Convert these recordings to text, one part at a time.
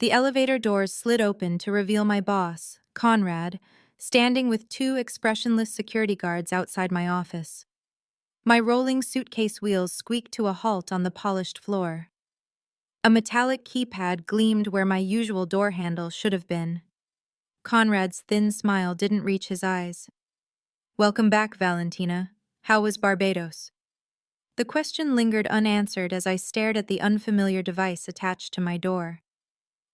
The elevator doors slid open to reveal my boss, Conrad, standing with two expressionless security guards outside my office. My rolling suitcase wheels squeaked to a halt on the polished floor. A metallic keypad gleamed where my usual door handle should have been. Conrad's thin smile didn't reach his eyes. "Welcome back, Valentina. How was Barbados?" The question lingered unanswered as I stared at the unfamiliar device attached to my door.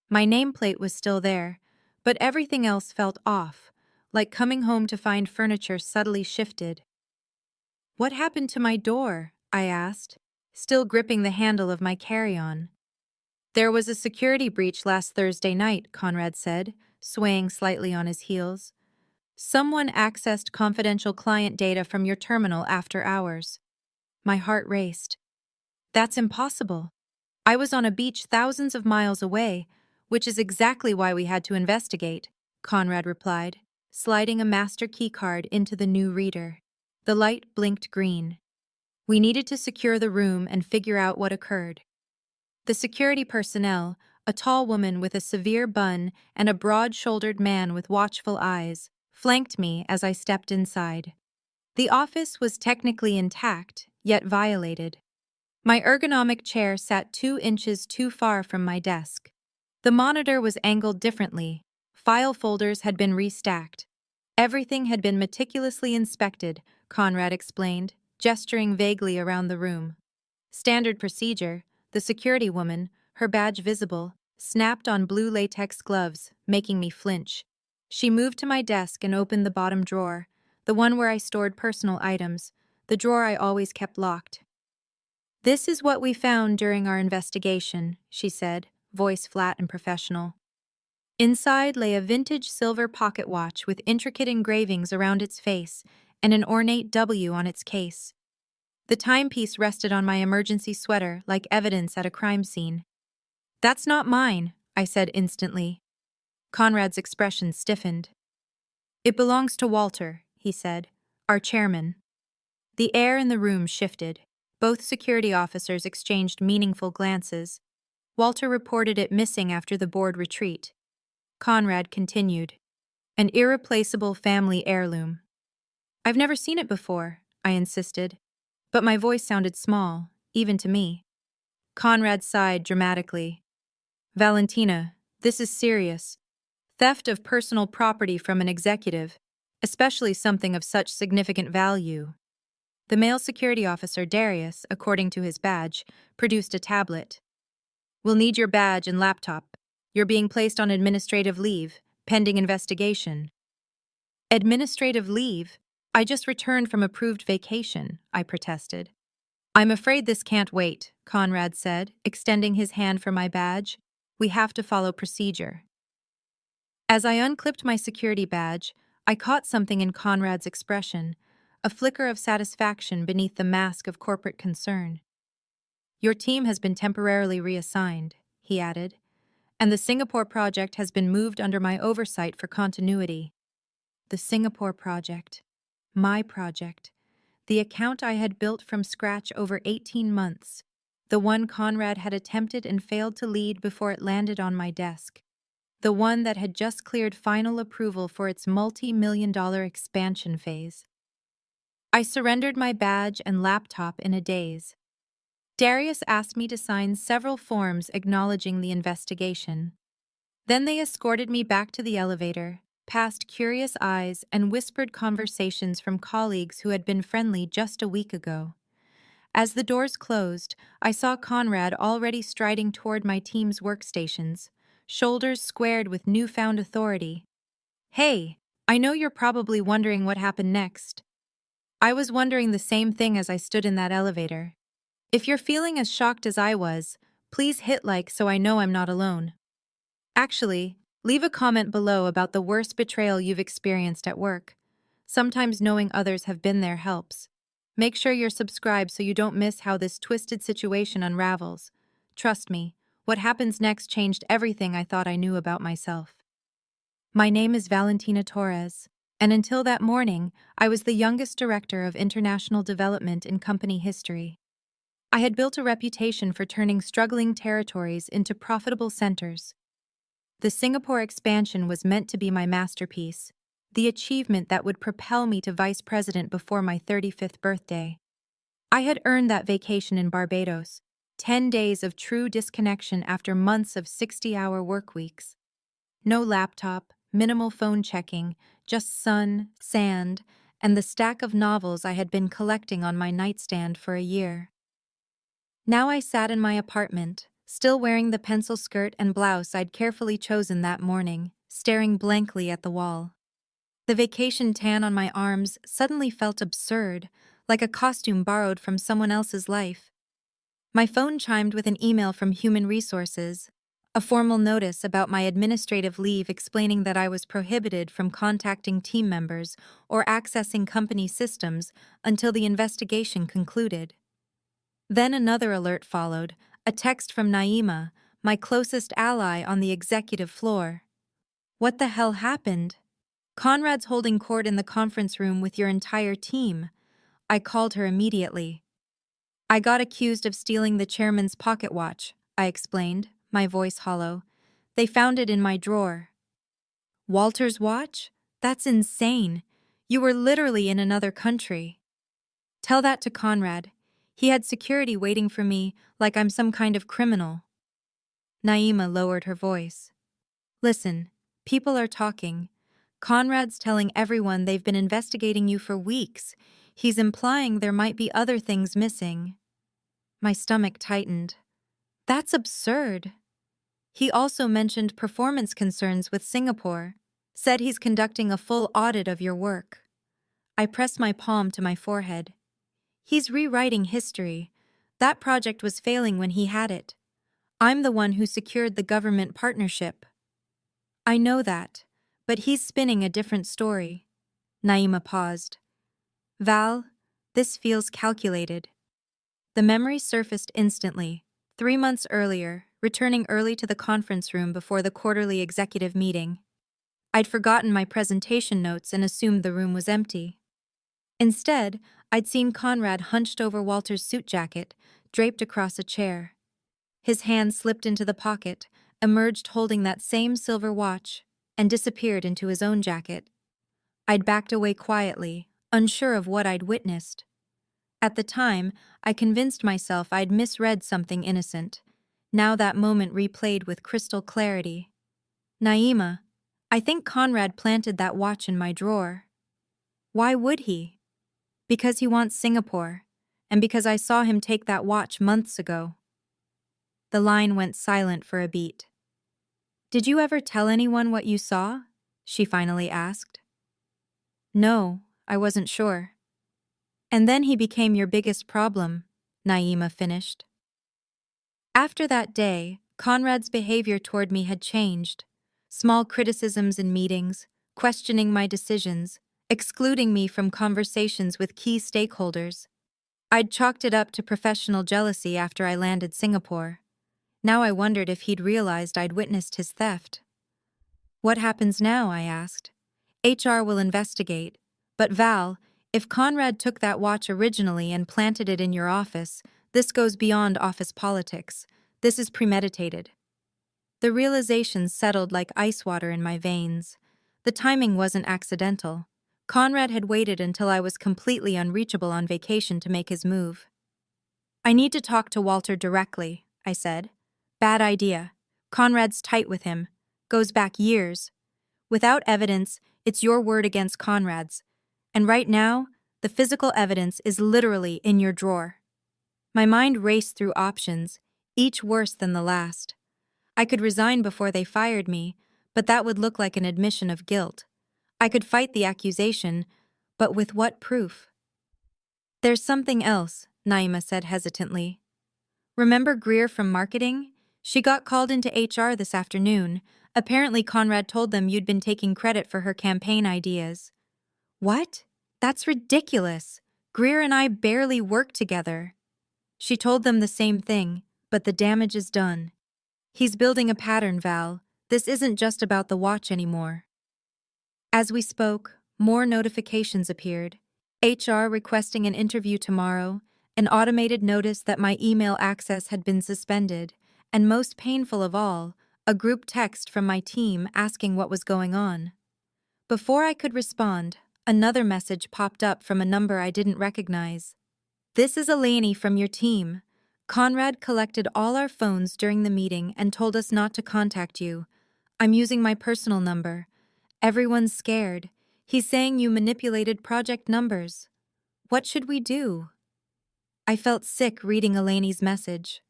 My nameplate was still there, but everything else felt off, like coming home to find furniture subtly shifted. "What happened to my door?" I asked, still gripping the handle of my carry-on. "There was a security breach last Thursday night," Conrad said, swaying slightly on his heels. "Someone accessed confidential client data from your terminal after hours." My heart raced. "That's impossible. I was on a beach thousands of miles away, which is exactly why we had to investigate," Conrad replied, sliding a master keycard into the new reader. The light blinked green. "We needed to secure the room and figure out what occurred." The security personnel, a tall woman with a severe bun and a broad-shouldered man with watchful eyes, flanked me as I stepped inside. The office was technically intact, yet violated. My ergonomic chair sat 2 inches too far from my desk. The monitor was angled differently. File folders had been restacked. Everything had been meticulously inspected, Conrad explained, gesturing vaguely around the room. Standard procedure, the security woman, her badge visible, snapped on blue latex gloves, making me flinch. She moved to my desk and opened the bottom drawer, the one where I stored personal items, the drawer I always kept locked. "This is what we found during our investigation," she said, voice flat and professional. Inside lay a vintage silver pocket watch with intricate engravings around its face and an ornate W on its case. The timepiece rested on my emergency sweater like evidence at a crime scene. "That's not mine," I said instantly. Conrad's expression stiffened. "It belongs to Walter," he said, "our chairman." The air in the room shifted. Both security officers exchanged meaningful glances. Walter reported it missing after the board retreat. Conrad continued, "An irreplaceable family heirloom." "I've never seen it before," I insisted, but my voice sounded small, even to me. Conrad sighed dramatically. "Valentina, this is serious. Theft of personal property from an executive, especially something of such significant value." The male security officer, Darius, according to his badge, produced a tablet. "We'll need your badge and laptop. You're being placed on administrative leave, pending investigation." "Administrative leave? I just returned from approved vacation," I protested. "I'm afraid this can't wait," Conrad said, extending his hand for my badge. "We have to follow procedure." As I unclipped my security badge, I caught something in Conrad's expression, a flicker of satisfaction beneath the mask of corporate concern. "Your team has been temporarily reassigned," he added, "and the Singapore project has been moved under my oversight for continuity." The Singapore project. My project. The account I had built from scratch over 18 months. The one Conrad had attempted and failed to lead before it landed on my desk. The one that had just cleared final approval for its multi-million-dollar expansion phase. I surrendered my badge and laptop in a daze. Darius asked me to sign several forms acknowledging the investigation. Then they escorted me back to the elevator, past curious eyes and whispered conversations from colleagues who had been friendly just a week ago. As the doors closed, I saw Conrad already striding toward my team's workstations, shoulders squared with newfound authority. "Hey, I know you're probably wondering what happened next." I was wondering the same thing as I stood in that elevator. If you're feeling as shocked as I was, please hit like so I know I'm not alone. Actually, leave a comment below about the worst betrayal you've experienced at work. Sometimes knowing others have been there helps. Make sure you're subscribed so you don't miss how this twisted situation unravels. Trust me, what happens next changed everything I thought I knew about myself. My name is Valentina Torres, and until that morning, I was the youngest director of international development in company history. I had built a reputation for turning struggling territories into profitable centers. The Singapore expansion was meant to be my masterpiece, the achievement that would propel me to vice president before my 35th birthday. I had earned that vacation in Barbados, 10 days of true disconnection after months of 60-hour work weeks. No laptop, minimal phone checking, just sun, sand, and the stack of novels I had been collecting on my nightstand for a year. Now I sat in my apartment, still wearing the pencil skirt and blouse I'd carefully chosen that morning, staring blankly at the wall. The vacation tan on my arms suddenly felt absurd, like a costume borrowed from someone else's life. My phone chimed with an email from Human Resources, a formal notice about my administrative leave explaining that I was prohibited from contacting team members or accessing company systems until the investigation concluded. Then another alert followed, a text from Naima, my closest ally on the executive floor. "What the hell happened? Conrad's holding court in the conference room with your entire team." I called her immediately. "I got accused of stealing the chairman's pocket watch," I explained, my voice hollow. "They found it in my drawer." "Walter's watch? That's insane. You were literally in another country." "Tell that to Conrad. He had security waiting for me like I'm some kind of criminal." Naima lowered her voice. "Listen, people are talking. Conrad's telling everyone they've been investigating you for weeks. He's implying there might be other things missing." My stomach tightened. That's absurd. He also mentioned performance concerns with Singapore, said he's conducting a full audit of your work. I pressed my palm to my forehead. He's rewriting history. That project was failing when he had it. I'm the one who secured the government partnership. I know that, but he's spinning a different story. Naima paused. "Val, this feels calculated." The memory surfaced instantly. 3 months earlier, returning early to the conference room before the quarterly executive meeting. I'd forgotten my presentation notes and assumed the room was empty. Instead, I'd seen Conrad hunched over Walter's suit jacket, draped across a chair. His hand slipped into the pocket, emerged holding that same silver watch, and disappeared into his own jacket. I'd backed away quietly, unsure of what I'd witnessed. At the time, I convinced myself I'd misread something innocent. Now that moment replayed with crystal clarity. "Naima, I think Conrad planted that watch in my drawer." "Why would he?" "Because he wants Singapore, and because I saw him take that watch months ago." The line went silent for a beat. "Did you ever tell anyone what you saw?" she finally asked. "No, I wasn't sure." "And then he became your biggest problem," Naima finished. After that day, Conrad's behavior toward me had changed. Small criticisms in meetings, questioning my decisions, excluding me from conversations with key stakeholders. I'd chalked it up to professional jealousy after I landed Singapore. Now I wondered if he'd realized I'd witnessed his theft. "What happens now?" I asked. "HR will investigate. But Val, if Conrad took that watch originally and planted it in your office, this goes beyond office politics. This is premeditated." The realization settled like ice water in my veins. The timing wasn't accidental. Conrad had waited until I was completely unreachable on vacation to make his move. "I need to talk to Walter directly," I said. "Bad idea. Conrad's tight with him. Goes back years. Without evidence, it's your word against Conrad's. And right now, the physical evidence is literally in your drawer." My mind raced through options, each worse than the last. I could resign before they fired me, but that would look like an admission of guilt. I could fight the accusation, but with what proof? "There's something else," Naima said hesitantly. "Remember Greer from marketing? She got called into HR this afternoon. Apparently Conrad told them you'd been taking credit for her campaign ideas." "What? That's ridiculous. Greer and I barely work together." She told them the same thing, but the damage is done. "He's building a pattern, Val. This isn't just about the watch anymore." As we spoke, more notifications appeared. HR requesting an interview tomorrow, an automated notice that my email access had been suspended, and most painful of all, a group text from my team asking what was going on. Before I could respond, another message popped up from a number I didn't recognize. "This is Eleni from your team. Conrad collected all our phones during the meeting and told us not to contact you. I'm using my personal number. Everyone's scared. He's saying you manipulated project numbers. What should we do?" I felt sick reading Eleni's message.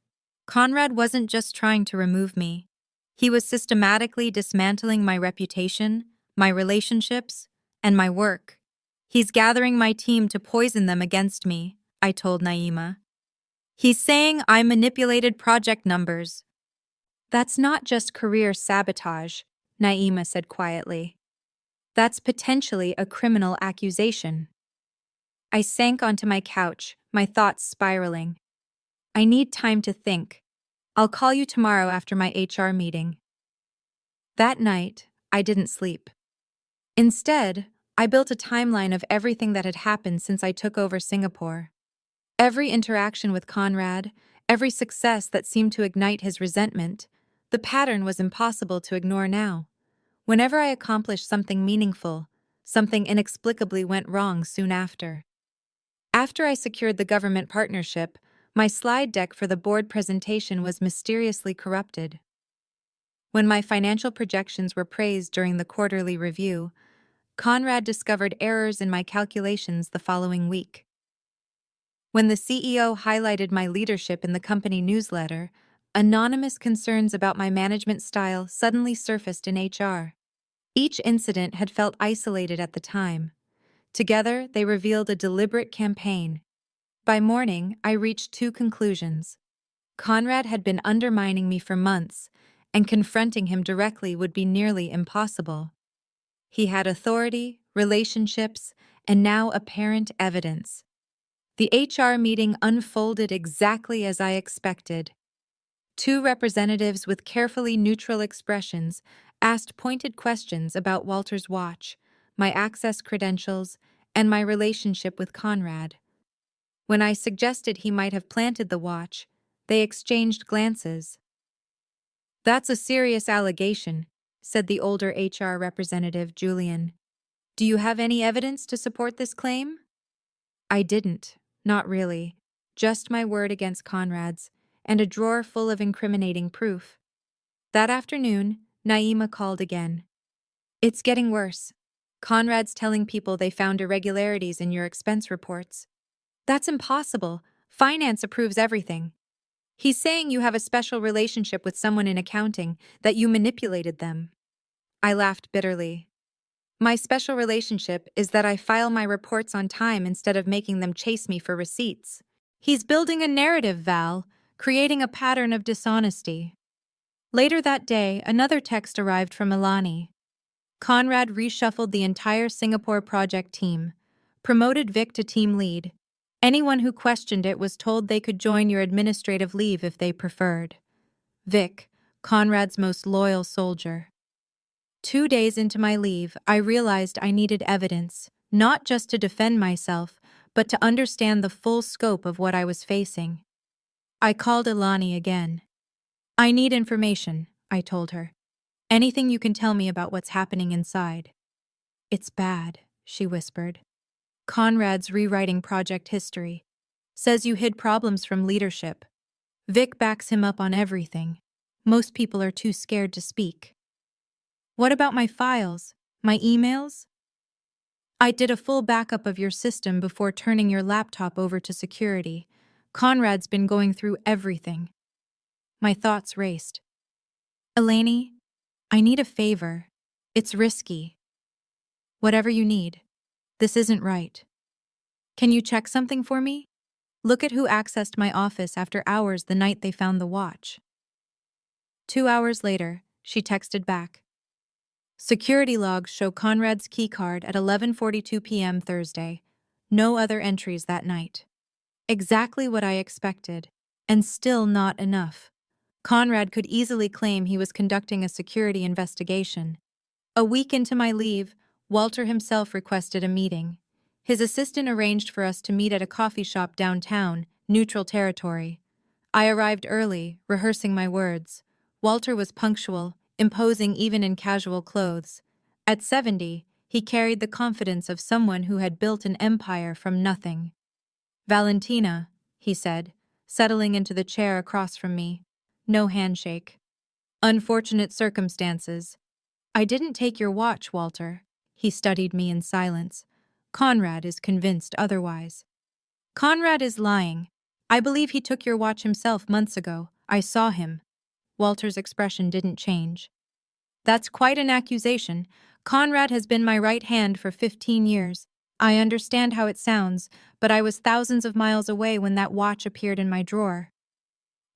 Conrad wasn't just trying to remove me. He was systematically dismantling my reputation, my relationships, and my work. "He's gathering my team to poison them against me," I told Naima. "He's saying I manipulated project numbers." "That's not just career sabotage," Naima said quietly. "That's potentially a criminal accusation." I sank onto my couch, my thoughts spiraling. "I need time to think. I'll call you tomorrow after my HR meeting." That night, I didn't sleep. Instead, I built a timeline of everything that had happened since I took over Singapore. Every interaction with Conrad, every success that seemed to ignite his resentment, the pattern was impossible to ignore now. Whenever I accomplished something meaningful, something inexplicably went wrong soon after. After I secured the government partnership, my slide deck for the board presentation was mysteriously corrupted. When my financial projections were praised during the quarterly review, Conrad discovered errors in my calculations the following week. When the CEO highlighted my leadership in the company newsletter, anonymous concerns about my management style suddenly surfaced in HR. Each incident had felt isolated at the time. Together, they revealed a deliberate campaign. By morning, I reached two conclusions. Conrad had been undermining me for months, and confronting him directly would be nearly impossible. He had authority, relationships, and now apparent evidence. The HR meeting unfolded exactly as I expected. Two representatives with carefully neutral expressions asked pointed questions about Walter's watch, my access credentials, and my relationship with Conrad. When I suggested he might have planted the watch, they exchanged glances. "That's a serious allegation," said the older HR representative, Julian. "Do you have any evidence to support this claim?" I didn't, not really. Just my word against Conrad's, and a drawer full of incriminating proof. That afternoon, Naima called again. "It's getting worse. Conrad's telling people they found irregularities in your expense reports." "That's impossible. Finance approves everything." "He's saying you have a special relationship with someone in accounting, that you manipulated them." I laughed bitterly. "My special relationship is that I file my reports on time instead of making them chase me for receipts." He's building a narrative, Val, creating a pattern of dishonesty. Later that day, another text arrived from Ilani. Conrad reshuffled the entire Singapore project team, promoted Vic to team lead. Anyone who questioned it was told they could join your administrative leave if they preferred. Vic, Conrad's most loyal soldier. 2 days into my leave, I realized I needed evidence, not just to defend myself, but to understand the full scope of what I was facing. I called Ilani again. "I need information," I told her. "Anything you can tell me about what's happening inside." "It's bad," she whispered. "Conrad's rewriting project history. Says you hid problems from leadership. Vic backs him up on everything. Most people are too scared to speak." "What about my files? My emails?" "I did a full backup of your system before turning your laptop over to security. Conrad's been going through everything." My thoughts raced. "Eleni, I need a favor. It's risky." "Whatever you need. This isn't right." "Can you check something for me? Look at who accessed my office after hours the night they found the watch." 2 hours later, she texted back. "Security logs show Conrad's keycard at 11:42 p.m. Thursday. No other entries that night." Exactly what I expected, and still not enough. Conrad could easily claim he was conducting a security investigation. A week into my leave, Walter himself requested a meeting. His assistant arranged for us to meet at a coffee shop downtown, neutral territory. I arrived early, rehearsing my words. Walter was punctual, imposing even in casual clothes. At 70, he carried the confidence of someone who had built an empire from nothing. "Valentina," he said, settling into the chair across from me. No handshake. "Unfortunate circumstances. I didn't take your watch, Walter." He studied me in silence. "Conrad is convinced otherwise." "Conrad is lying. I believe he took your watch himself months ago. I saw him." Walter's expression didn't change. "That's quite an accusation. Conrad has been my right hand for 15 years. I understand how it sounds, but I was thousands of miles away when that watch appeared in my drawer.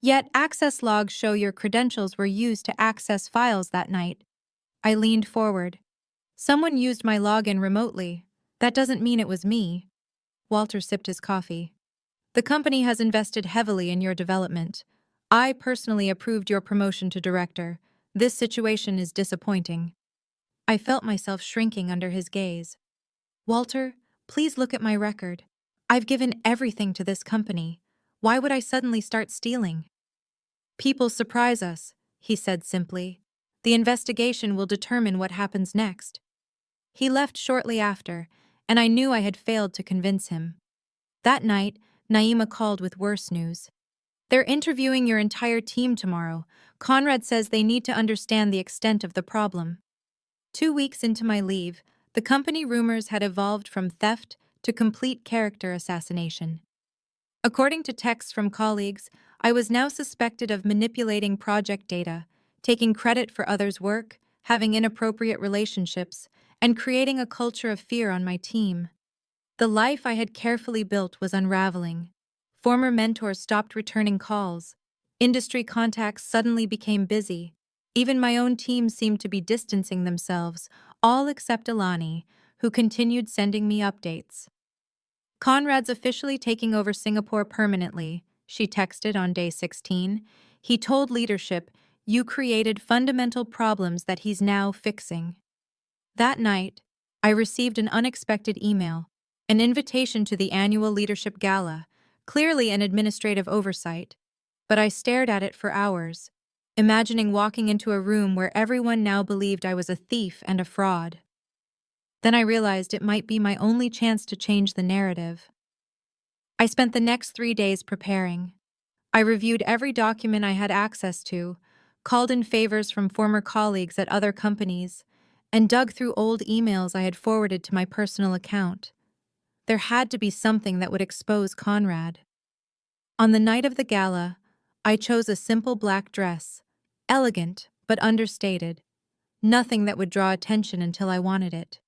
Yet access logs show your credentials were used to access files that night." I leaned forward. "Someone used my login remotely. That doesn't mean it was me." Walter sipped his coffee. "The company has invested heavily in your development. I personally approved your promotion to director. This situation is disappointing." I felt myself shrinking under his gaze. "Walter, please look at my record. I've given everything to this company. Why would I suddenly start stealing?" "People surprise us," he said simply. "The investigation will determine what happens next." He left shortly after, and I knew I had failed to convince him. That night, Naima called with worse news. "They're interviewing your entire team tomorrow. Conrad says they need to understand the extent of the problem." 2 weeks into my leave, the company rumors had evolved from theft to complete character assassination. According to texts from colleagues, I was now suspected of manipulating project data, taking credit for others' work, having inappropriate relationships, and creating a culture of fear on my team. The life I had carefully built was unraveling. Former mentors stopped returning calls. Industry contacts suddenly became busy. Even my own team seemed to be distancing themselves, all except Alani, who continued sending me updates. "Conrad's officially taking over Singapore permanently," she texted on day 16. "He told leadership, 'You created fundamental problems that he's now fixing.'" That night, I received an unexpected email, an invitation to the annual leadership gala, clearly an administrative oversight. But I stared at it for hours, imagining walking into a room where everyone now believed I was a thief and a fraud. Then I realized it might be my only chance to change the narrative. I spent the next 3 days preparing. I reviewed every document I had access to, called in favors from former colleagues at other companies, and dug through old emails I had forwarded to my personal account. There had to be something that would expose Conrad. On the night of the gala, I chose a simple black dress, elegant but understated, nothing that would draw attention until I wanted it.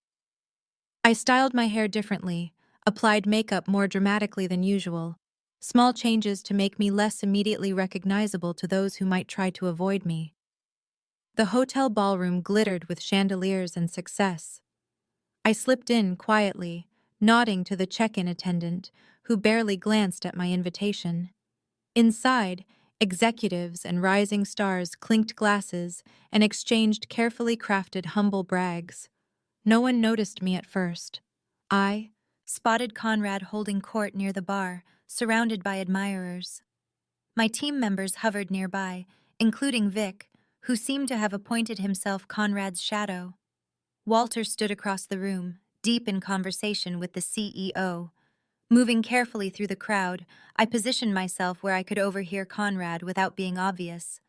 I styled my hair differently, applied makeup more dramatically than usual, small changes to make me less immediately recognizable to those who might try to avoid me. The hotel ballroom glittered with chandeliers and success. I slipped in quietly, nodding to the check-in attendant, who barely glanced at my invitation. Inside, executives and rising stars clinked glasses and exchanged carefully crafted humble brags. No one noticed me at first. I spotted Conrad holding court near the bar, surrounded by admirers. My team members hovered nearby, including Vic, who seemed to have appointed himself Conrad's shadow. Walter stood across the room, deep in conversation with the CEO. Moving carefully through the crowd, I positioned myself where I could overhear Conrad without being obvious.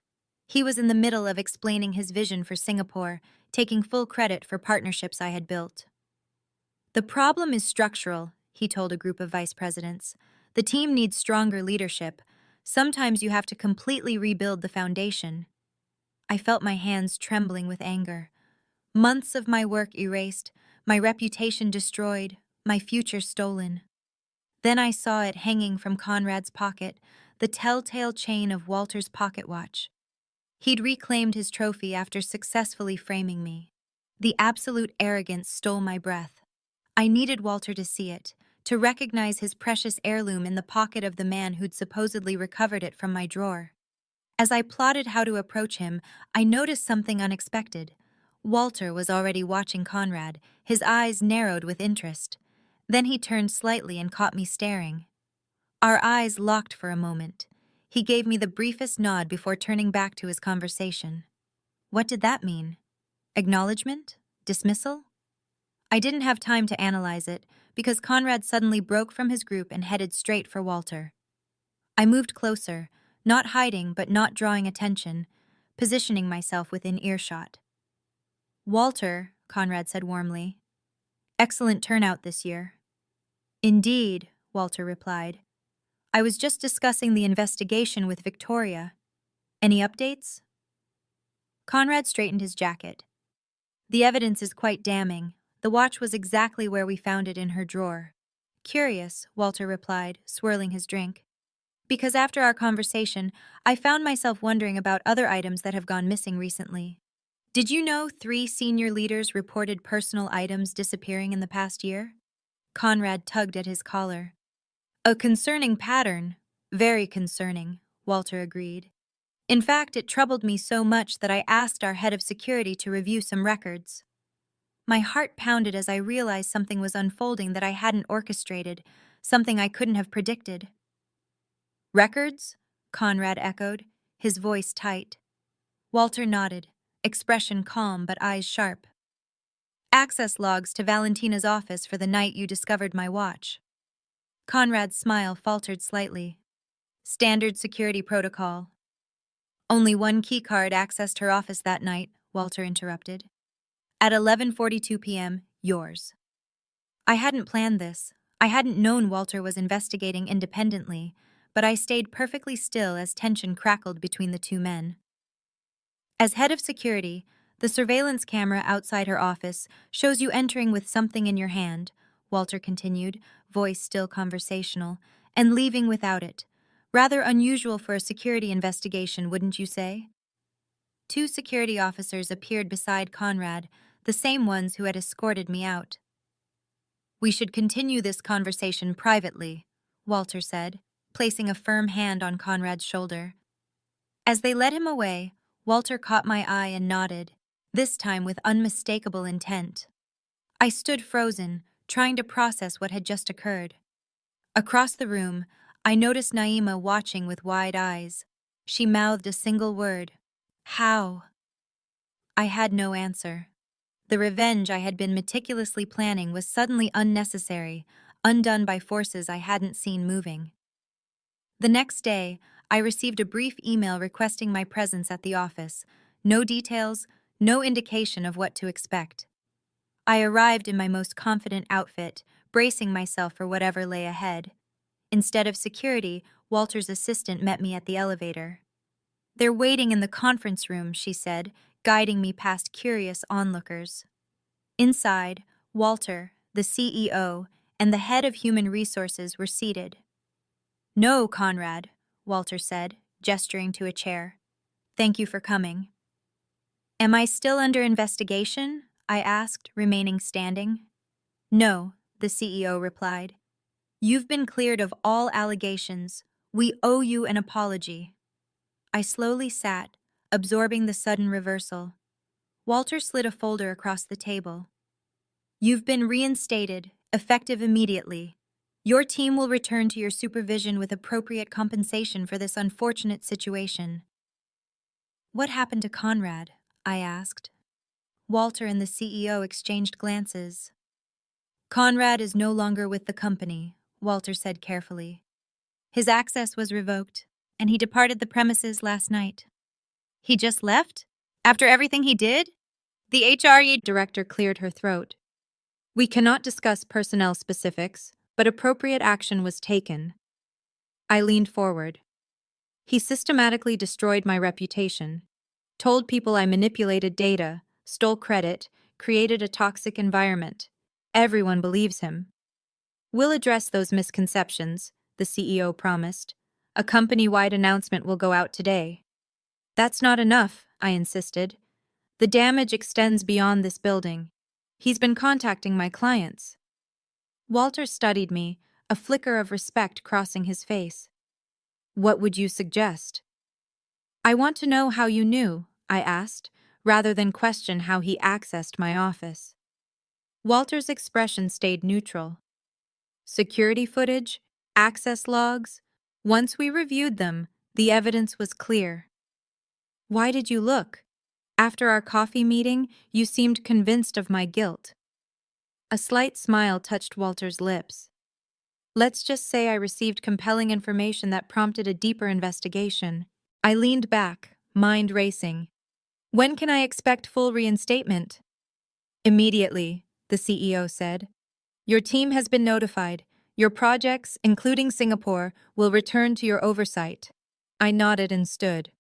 He was in the middle of explaining his vision for Singapore, taking full credit for partnerships I had built. "The problem is structural," he told a group of vice presidents. "The team needs stronger leadership. Sometimes you have to completely rebuild the foundation." I felt my hands trembling with anger. Months of my work erased, my reputation destroyed, my future stolen. Then I saw it hanging from Conrad's pocket, the telltale chain of Walter's pocket watch. He'd reclaimed his trophy after successfully framing me. The absolute arrogance stole my breath. I needed Walter to see it, to recognize his precious heirloom in the pocket of the man who'd supposedly recovered it from my drawer. As I plotted how to approach him, I noticed something unexpected. Walter was already watching Conrad, his eyes narrowed with interest. Then he turned slightly and caught me staring. Our eyes locked for a moment. He gave me the briefest nod before turning back to his conversation. What did that mean? Acknowledgement? Dismissal? I didn't have time to analyze it because Conrad suddenly broke from his group and headed straight for Walter. I moved closer, not hiding but not drawing attention, positioning myself within earshot. Walter, Conrad said warmly, excellent turnout this year. Indeed, Walter replied. I was just discussing the investigation with Victoria. Any updates? Conrad straightened his jacket. The evidence is quite damning. The watch was exactly where we found it in her drawer. Curious, Walter replied, swirling his drink. Because after our conversation, I found myself wondering about other items that have gone missing recently. Did you know 3 senior leaders reported personal items disappearing in the past year? Conrad tugged at his collar. A concerning pattern. Very concerning, Walter agreed. In fact, it troubled me so much that I asked our head of security to review some records. My heart pounded as I realized something was unfolding that I hadn't orchestrated, something I couldn't have predicted. Records? Conrad echoed, his voice tight. Walter nodded, expression calm but eyes sharp. Access logs to Valentina's office for the night you discovered my watch. Conrad's smile faltered slightly. Standard security protocol. Only one keycard accessed her office that night, Walter interrupted. At 11:42 p.m., yours. I hadn't planned this. I hadn't known Walter was investigating independently, but I stayed perfectly still as tension crackled between the two men. As head of security, the surveillance camera outside her office shows you entering with something in your hand, Walter continued, voice still conversational, and leaving without it. Rather unusual for a security investigation, wouldn't you say? 2 security officers appeared beside Conrad, the same ones who had escorted me out. We should continue this conversation privately, Walter said, placing a firm hand on Conrad's shoulder. As they led him away, Walter caught my eye and nodded, this time with unmistakable intent. I stood frozen, trying to process what had just occurred. Across the room, I noticed Naima watching with wide eyes. She mouthed a single word. How? I had no answer. The revenge I had been meticulously planning was suddenly unnecessary, undone by forces I hadn't seen moving. The next day, I received a brief email requesting my presence at the office. No details, no indication of what to expect. I arrived in my most confident outfit, bracing myself for whatever lay ahead. Instead of security, Walter's assistant met me at the elevator. They're waiting in the conference room, she said, guiding me past curious onlookers. Inside, Walter, the CEO, and the head of human resources were seated. No, Conrad, Walter said, gesturing to a chair. Thank you for coming. Am I still under investigation? I asked, remaining standing. No, the CEO replied. You've been cleared of all allegations. We owe you an apology. I slowly sat, absorbing the sudden reversal. Walter slid a folder across the table. You've been reinstated, effective immediately. Your team will return to your supervision with appropriate compensation for this unfortunate situation. What happened to Conrad? I asked. Walter and the CEO exchanged glances. Conrad is no longer with the company, Walter said carefully. His access was revoked, and he departed the premises last night. He just left? After everything he did? The HR director cleared her throat. We cannot discuss personnel specifics, but appropriate action was taken. I leaned forward. He systematically destroyed my reputation, told people I manipulated data, stole credit, created a toxic environment. Everyone believes him. We'll address those misconceptions, the CEO promised. A company-wide announcement will go out today. That's not enough, I insisted. The damage extends beyond this building. He's been contacting my clients. Walter studied me, a flicker of respect crossing his face. What would you suggest? I want to know how you knew, I asked, rather than question how he accessed my office. Walter's expression stayed neutral. Security footage, access logs. Once we reviewed them, The evidence was clear. Why did you look? After our coffee meeting, you seemed convinced of my guilt. A slight smile touched Walter's lips. Let's just say I received compelling information that prompted a deeper investigation. I leaned back, mind racing. When can I expect full reinstatement? Immediately, the CEO said. Your team has been notified. Your projects, including Singapore, will return to your oversight. I nodded and stood.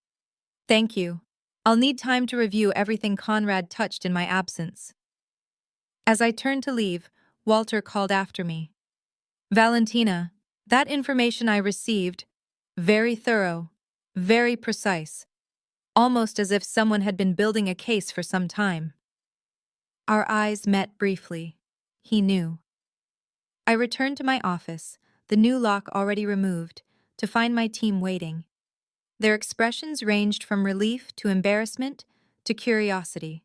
Thank you. I'll need time to review everything Conrad touched in my absence. As I turned to leave, Walter called after me. Valentina, that information I received, very thorough, very precise, almost as if someone had been building a case for some time. Our eyes met briefly. He knew. I returned to my office, the new lock already removed, to find my team waiting. Their expressions ranged from relief to embarrassment to curiosity.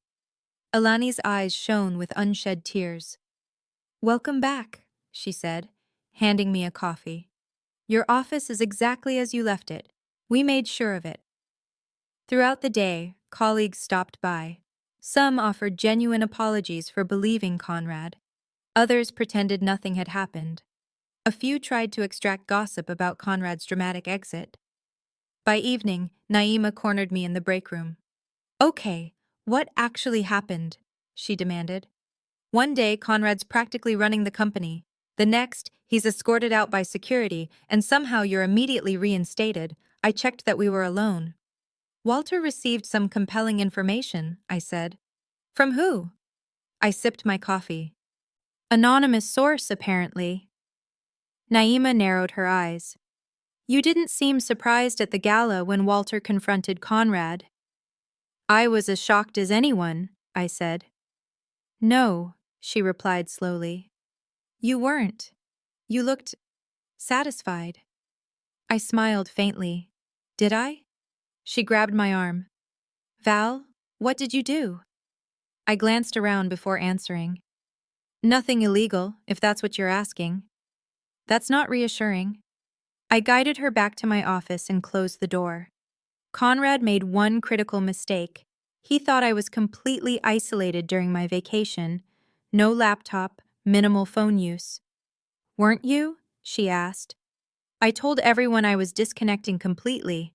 Alani's eyes shone with unshed tears. Welcome back, she said, handing me a coffee. Your office is exactly as you left it. We made sure of it. Throughout the day, colleagues stopped by. Some offered genuine apologies for believing Conrad. Others pretended nothing had happened. A few tried to extract gossip about Conrad's dramatic exit. By evening, Naima cornered me in the break room. Okay, what actually happened? She demanded. One day, Conrad's practically running the company. The next, he's escorted out by security, and somehow you're immediately reinstated. I checked that we were alone. Walter received some compelling information, I said. From who? I sipped my coffee. Anonymous source, apparently. Naima narrowed her eyes. You didn't seem surprised at the gala when Walter confronted Conrad. I was as shocked as anyone, I said. No, she replied slowly. You weren't. You looked satisfied. I smiled faintly. Did I? She grabbed my arm. Val, what did you do? I glanced around before answering. Nothing illegal, if that's what you're asking. That's not reassuring. I guided her back to my office and closed the door. Conrad made one critical mistake. He thought I was completely isolated during my vacation. No laptop, minimal phone use. Weren't you? She asked. I told everyone I was disconnecting completely.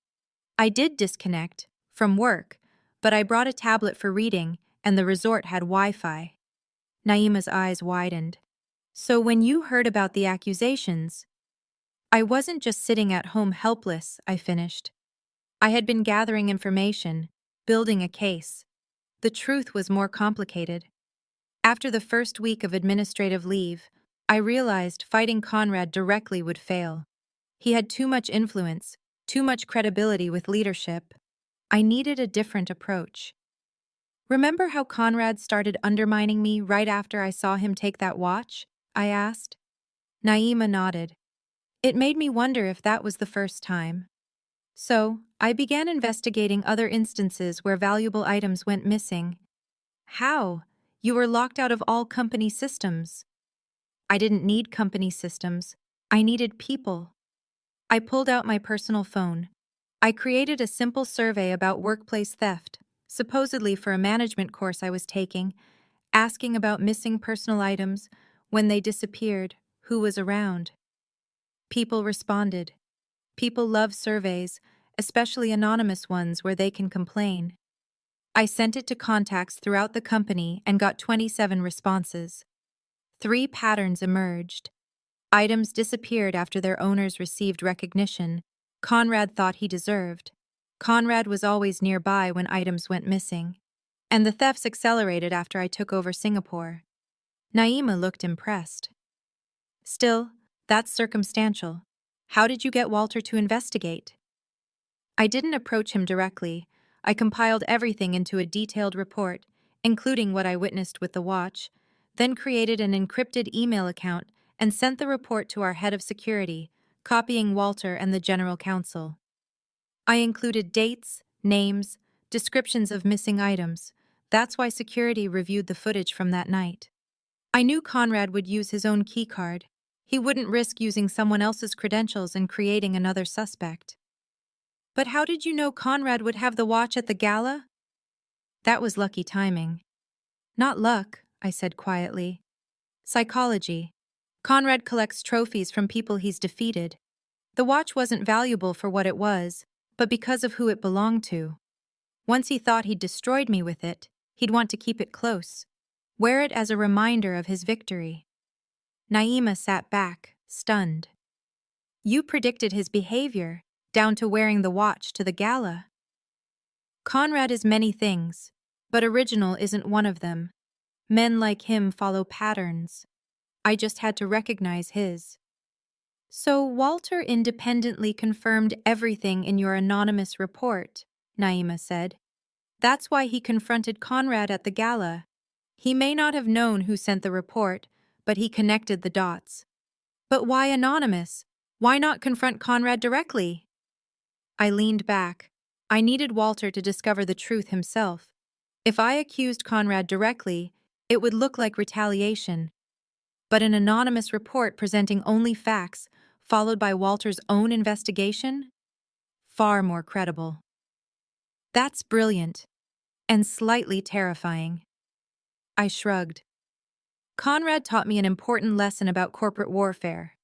I did disconnect, from work, but I brought a tablet for reading, and the resort had Wi-Fi. Naima's eyes widened. So when you heard about the accusations, I wasn't just sitting at home helpless, I finished. I had been gathering information, building a case. The truth was more complicated. After the first week of administrative leave, I realized fighting Conrad directly would fail. He had too much influence, too much credibility with leadership. I needed a different approach. Remember how Conrad started undermining me right after I saw him take that watch? I asked. Naima nodded. It made me wonder if that was the first time. So, I began investigating other instances where valuable items went missing. How? You were locked out of all company systems. I didn't need company systems. I needed people. I pulled out my personal phone. I created a simple survey about workplace theft, supposedly for a management course I was taking, asking about missing personal items, when they disappeared, who was around. People responded. People love surveys, especially anonymous ones where they can complain. I sent it to contacts throughout the company and got 27 responses. 3 patterns emerged. Items disappeared after their owners received recognition Conrad thought he deserved. Conrad was always nearby when items went missing. And the thefts accelerated after I took over Singapore. Naima looked impressed. Still, that's circumstantial. How did you get Walter to investigate? I didn't approach him directly. I compiled everything into a detailed report, including what I witnessed with the watch, then created an encrypted email account and sent the report to our head of security, copying Walter and the general counsel. I included dates, names, descriptions of missing items. That's why security reviewed the footage from that night. I knew Conrad would use his own keycard. He wouldn't risk using someone else's credentials and creating another suspect. But how did you know Conrad would have the watch at the gala? That was lucky timing. Not luck, I said quietly. Psychology. Conrad collects trophies from people he's defeated. The watch wasn't valuable for what it was, but because of who it belonged to. Once he thought he'd destroyed me with it, he'd want to keep it close, wear it as a reminder of his victory. Naima sat back, stunned. You predicted his behavior, down to wearing the watch to the gala. Conrad is many things, but original isn't one of them. Men like him follow patterns. I just had to recognize his. So Walter independently confirmed everything in your anonymous report, Naima said. That's why he confronted Conrad at the gala. He may not have known who sent the report, but he connected the dots. But why anonymous? Why not confront Conrad directly? I leaned back. I needed Walter to discover the truth himself. If I accused Conrad directly, it would look like retaliation. But an anonymous report presenting only facts, followed by Walter's own investigation? Far more credible. That's brilliant. And slightly terrifying. I shrugged. Conrad taught me an important lesson about corporate warfare.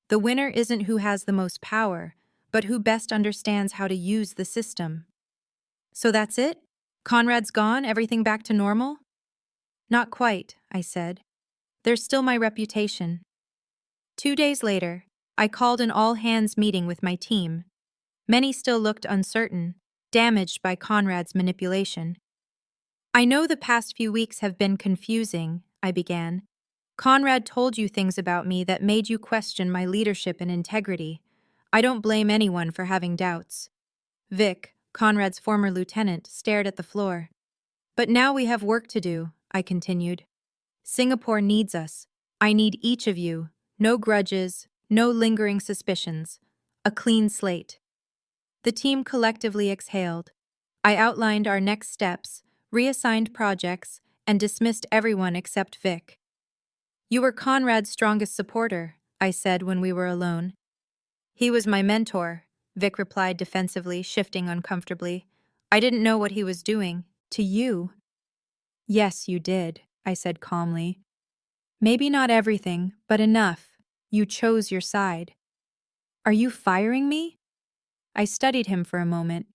The winner isn't who has the most power, but who best understands how to use the system. So that's it? Conrad's gone, everything back to normal? Not quite, I said. There's still my reputation. 2 days later, I called an all-hands meeting with my team. Many still looked uncertain, damaged by Conrad's manipulation. I know the past few weeks have been confusing, I began. Conrad told you things about me that made you question my leadership and integrity. I don't blame anyone for having doubts. Vic, Conrad's former lieutenant, stared at the floor. But now we have work to do, I continued. Singapore needs us. I need each of you. No grudges, no lingering suspicions. A clean slate. The team collectively exhaled. I outlined our next steps, reassigned projects, and dismissed everyone except Vic. You were Conrad's strongest supporter, I said when we were alone. He was my mentor, Vic replied defensively, shifting uncomfortably. I didn't know what he was doing. To you. Yes, you did, I said calmly. Maybe not everything, but enough. You chose your side. Are you firing me? I studied him for a moment.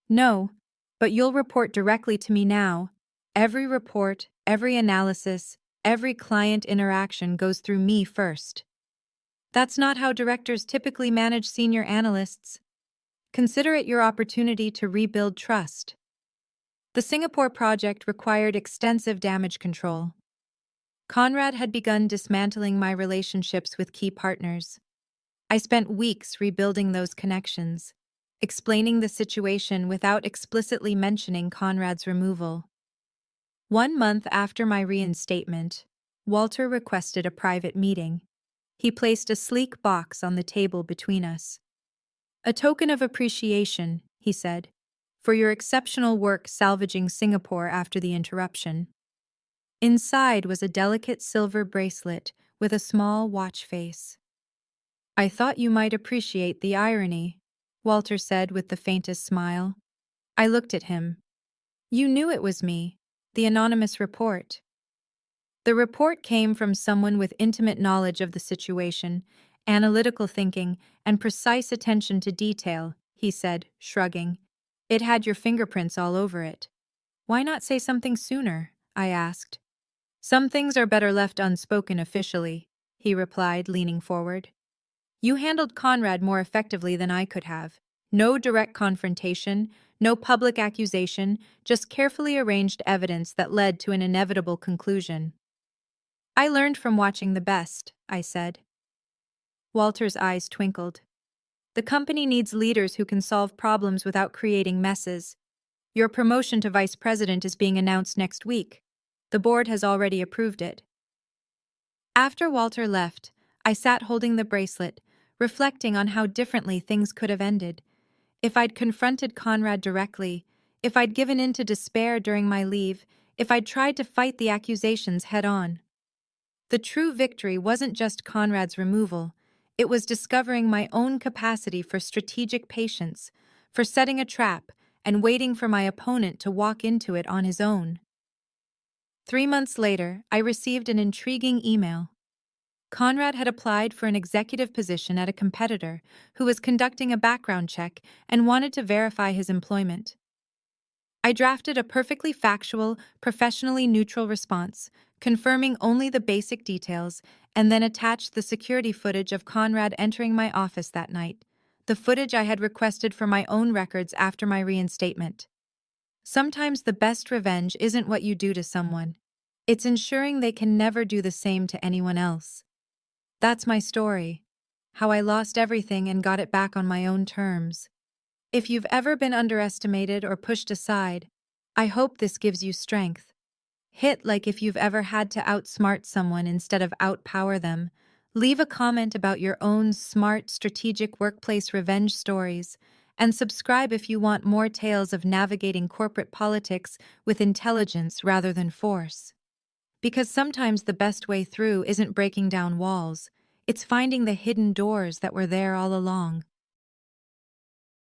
No, but you'll report directly to me now. Every report, every analysis, every client interaction goes through me first. That's not how directors typically manage senior analysts. Consider it your opportunity to rebuild trust. The Singapore project required extensive damage control. Conrad had begun dismantling my relationships with key partners. I spent weeks rebuilding those connections, explaining the situation without explicitly mentioning Conrad's removal. 1 month after my reinstatement, Walter requested a private meeting. He placed a sleek box on the table between us. A token of appreciation, he said, for your exceptional work salvaging Singapore after the interruption. Inside was a delicate silver bracelet with a small watch face. I thought you might appreciate the irony, Walter said with the faintest smile. I looked at him. You knew it was me, the anonymous report. The report came from someone with intimate knowledge of the situation, analytical thinking, and precise attention to detail, he said, shrugging. It had your fingerprints all over it. Why not say something sooner? I asked. Some things are better left unspoken officially, he replied, leaning forward. You handled Conrad more effectively than I could have. No direct confrontation, no public accusation, just carefully arranged evidence that led to an inevitable conclusion. I learned from watching the best, I said. Walter's eyes twinkled. The company needs leaders who can solve problems without creating messes. Your promotion to vice president is being announced next week. The board has already approved it. After Walter left, I sat holding the bracelet, reflecting on how differently things could have ended. If I'd confronted Conrad directly, if I'd given in to despair during my leave, if I'd tried to fight the accusations head-on. The true victory wasn't just Conrad's removal, it was discovering my own capacity for strategic patience, for setting a trap and waiting for my opponent to walk into it on his own. 3 months later, I received an intriguing email. Conrad had applied for an executive position at a competitor who was conducting a background check and wanted to verify his employment. I drafted a perfectly factual, professionally neutral response, confirming only the basic details, and then attached the security footage of Conrad entering my office that night, the footage I had requested for my own records after my reinstatement. Sometimes the best revenge isn't what you do to someone. It's ensuring they can never do the same to anyone else. That's my story. How I lost everything and got it back on my own terms. If you've ever been underestimated or pushed aside, I hope this gives you strength. Hit like if you've ever had to outsmart someone instead of outpower them. Leave a comment about your own smart, strategic workplace revenge stories, and subscribe if you want more tales of navigating corporate politics with intelligence rather than force. Because sometimes the best way through isn't breaking down walls, it's finding the hidden doors that were there all along.